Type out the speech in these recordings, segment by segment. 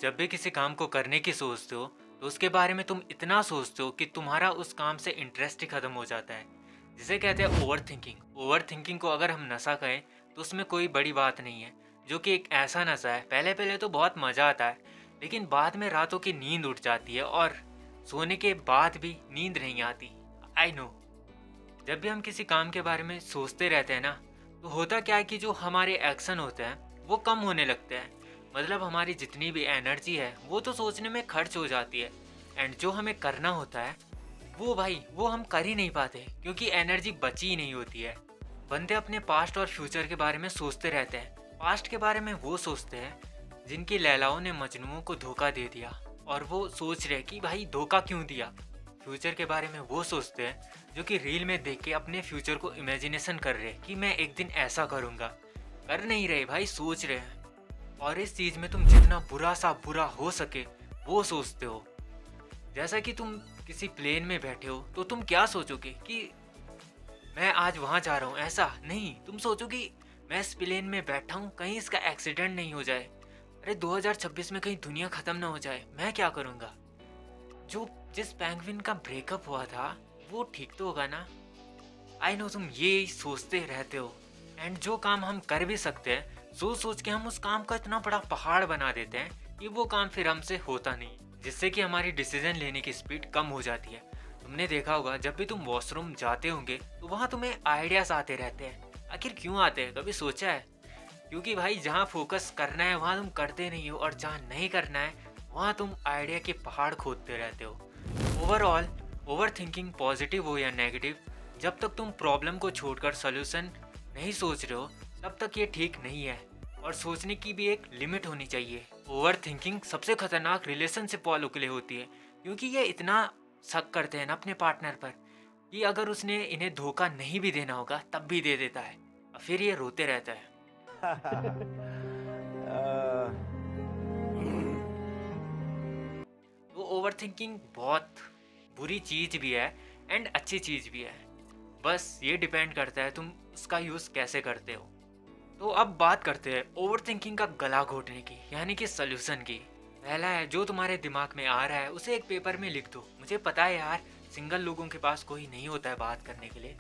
जब भी किसी काम को करने की सोचते हो तो उसके बारे में तुम इतना सोचते हो कि तुम्हारा उस काम से इंटरेस्ट ही खत्म हो जाता है, जिसे कहते हैं ओवर थिंकिंग। ओवर थिंकिंग को अगर हम नशा कहें तो उसमें कोई बड़ी बात नहीं है, जो कि एक ऐसा नशा है, पहले पहले तो बहुत मज़ा आता है, लेकिन बाद में रातों की नींद उठ जाती है और सोने के बाद भी नींद नहीं आती। I know. जब भी हम किसी काम के बारे में सोचते रहते हैं ना, तो होता क्या है कि जो हमारे एक्शन होते हैं वो कम होने लगते हैं। मतलब हमारी जितनी भी एनर्जी है वो तो सोचने में खर्च हो जाती है, एंड जो हमें करना होता है वो भाई वो हम कर ही नहीं पाते, क्योंकि एनर्जी बची ही नहीं होती है। बंदे अपने पास्ट और फ्यूचर के बारे में सोचते रहते हैं। पास्ट के बारे में वो सोचते हैं जिनकी लैलाओं ने मजनुओं को धोखा दे दिया, और वो सोच रहे कि भाई धोखा क्यों दिया। फ्यूचर के बारे में वो सोचते हैं जो कि रील में देख के अपने फ्यूचर को इमेजिनेशन कर रहे हैं कि मैं एक दिन ऐसा करूँगा। कर नहीं रहे भाई, सोच रहे हैं। और इस चीज़ में तुम जितना बुरा सा बुरा हो सके वो सोचते हो। जैसा कि तुम किसी प्लेन में बैठे हो तो तुम क्या सोचोगे कि मैं आज वहाँ जा रहा हूँ, ऐसा नहीं। तुम सोचोगे मैं इस प्लेन में बैठा हूँ, कहीं इसका एक्सीडेंट नहीं हो जाए। अरे 2026 में कहीं दुनिया ख़त्म ना हो जाए, मैं क्या करूँगा। जो जिस पेंगुइन का ब्रेकअप हुआ था वो ठीक तो होगा ना। आई नो तुम ये सोचते रहते हो, एंड जो काम हम कर भी सकते हैं सोच सोच के हम उस काम का इतना बड़ा पहाड़ बना देते हैं कि वो काम फिर हमसे होता नहीं, जिससे कि हमारी डिसीजन लेने की स्पीड कम हो जाती है। तुमने देखा होगा जब भी तुम वॉशरूम जाते होंगे तो वहाँ तुम्हें आइडियाज आते रहते हैं। आखिर क्यों आते हैं, कभी सोचा है? क्योंकि भाई जहाँ फोकस करना है वहाँ तुम करते नहीं हो, और जहाँ नहीं करना है वहाँ तुम आइडिया के पहाड़ खोदते रहते हो। ओवरऑल ओवर थिंकिंग, पॉजिटिव हो या नेगेटिव, जब तक तुम प्रॉब्लम को छोड़कर सोल्यूशन नहीं सोच रहे हो तब तक ये ठीक नहीं है, और सोचने की भी एक लिमिट होनी चाहिए। ओवर थिंकिंग सबसे खतरनाक रिलेशनशिप वालों के लिए होती है, क्योंकि ये इतना शक करते हैं ना अपने पार्टनर पर कि अगर उसने इन्हें धोखा नहीं भी देना होगा तब भी दे देता है, और फिर ये रोते रहता है। तो ओवर थिंकिंग बहुत बुरी चीज़ भी है एंड अच्छी चीज़ भी है, बस ये डिपेंड करता है तुम उसका यूज़ कैसे करते हो। तो अब बात करते हैं ओवर थिंकिंग का गला घोटने की, यानी कि सोल्यूशन की। पहला है, जो तुम्हारे दिमाग में आ रहा है उसे एक पेपर में लिख दो। मुझे पता है यार, सिंगल लोगों के पास कोई नहीं होता है बात करने के लिए,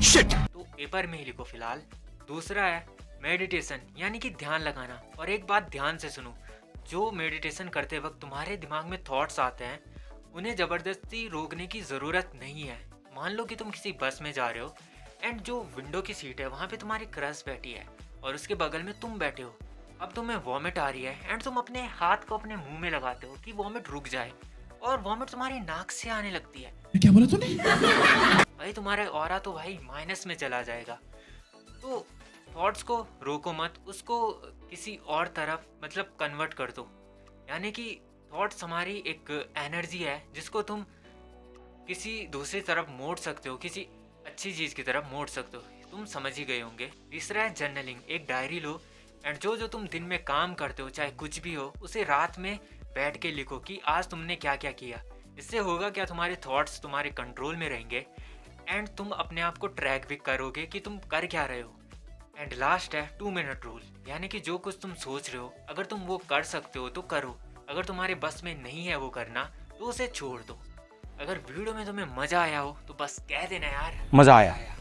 Shit! तो पेपर में ही लिखो फिलहाल। दूसरा है मेडिटेशन, यानी कि ध्यान लगाना। और एक बात ध्यान से सुनो, जो मेडिटेशन करते वक्त तुम्हारे दिमाग में थॉट्स आते हैं उन्हें ज़बरदस्ती रोकने की ज़रूरत नहीं है। मान लो कि तुम किसी बस में जा रहे हो, एंड जो विंडो की सीट है वहाँ पे तुम्हारी क्रश बैठी है और उसके बगल में तुम बैठे हो। अब तुम्हें वॉमिट आ रही है एंड तुम अपने हाथ को अपने मुंह में लगाते हो कि वॉमिट रुक जाए, और वॉमिट तुम्हारी नाक से आने लगती है। क्या बोला तूने? भाई तुम्हारा ऑरा तो भाई माइनस में चला जाएगा। तो थॉट्स को रोको मत, उसको किसी और तरफ मतलब कन्वर्ट कर दो। यानी कि थॉट्स हमारी एक एनर्जी है जिसको तुम किसी दूसरी तरफ मोड़ सकते हो, किसी अच्छी चीज़ की तरफ मोड़ सकते हो। तुम समझ ही गए होंगे। तीसरा है जर्नलिंग, एक डायरी लो, एंड जो जो तुम दिन में काम करते हो चाहे कुछ भी हो उसे रात में बैठ के लिखो कि आज तुमने क्या क्या किया। इससे होगा क्या, तुम्हारे थॉट्स तुम्हारे कंट्रोल में रहेंगे एंड तुम अपने आप को ट्रैक भी करोगे कि तुम कर क्या रहे हो। एंड लास्ट है 2 मिनट रूल, यानी कि जो कुछ तुम सोच रहे हो अगर तुम वो कर सकते हो तो करो, अगर तुम्हारे बस में नहीं है वो करना तो उसे छोड़ दो। अगर वीडियो में तुम्हें मज़ा आया हो तो बस कह देना यार मजा आया।